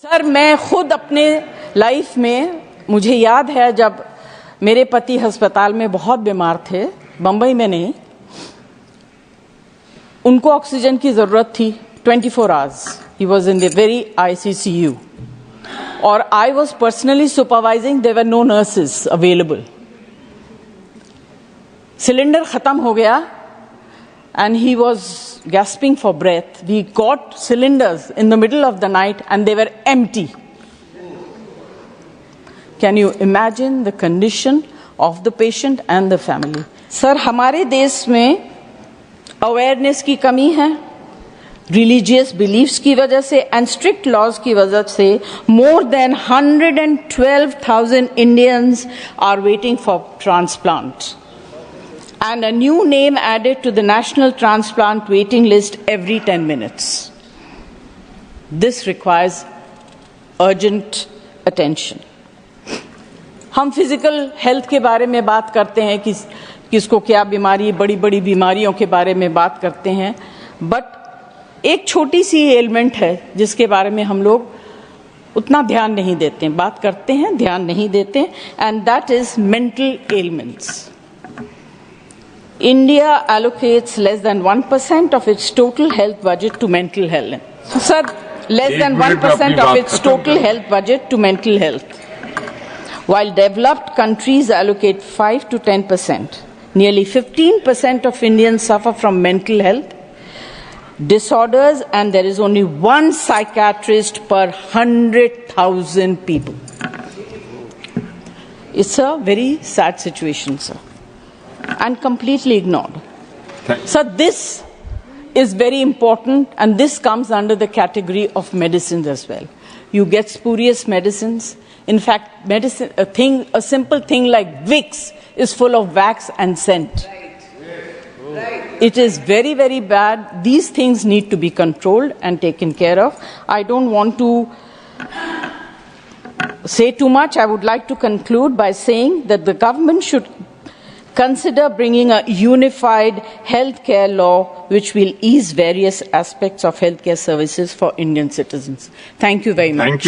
Sir, मैं खुद अपने लाइफ में, मुझे याद है जब मेरे पति अस्पताल में बहुत बीमार थे, बंबई में नहीं, उनको ऑक्सीजन की जरूरत थी 24 hours. He was in the very ICCU और I was personally supervising. There were no nurses available. Cylinder खत्म हो गया and he was gasping for breath. We got cylinders in the middle of the night and they were empty. Can you imagine the condition of the patient and the family? Sir, हमारे देश में awareness की कमी है, religious beliefs की वजह से and strict laws की वजह से more than 112,000 Indians are waiting for transplant. And a new name added to the national transplant waiting list every 10 minutes. This requires urgent attention. हम फिजिकल हेल्थ के बारे में बात करते हैं कि किसको क्या बीमारी, बड़ी बड़ी बीमारियों के बारे में बात करते हैं, बट एक छोटी सी एलिमेंट है जिसके बारे में हम लोग उतना ध्यान नहीं देते हैं. बात करते हैं, ध्यान नहीं देते, and that is mental elements. India allocates less than 1% of its total health budget to mental health. Sir, less than 1% of its total health budget to mental health. While developed countries allocate 5 to 10%. Nearly 15% of Indians suffer from mental health disorders and there is only one psychiatrist per 100,000 people. It's a very sad situation, sir. And completely ignored. So this is very important and this comes under the category of medicines as well. You get spurious medicines. In fact, a simple thing like Vicks is full of wax and scent. Right. It is very, very bad. These things need to be controlled and taken care of. I don't want to say too much. I would like to conclude by saying that the government should consider bringing a unified healthcare law which will ease various aspects of healthcare services for Indian citizens. Thank you very much.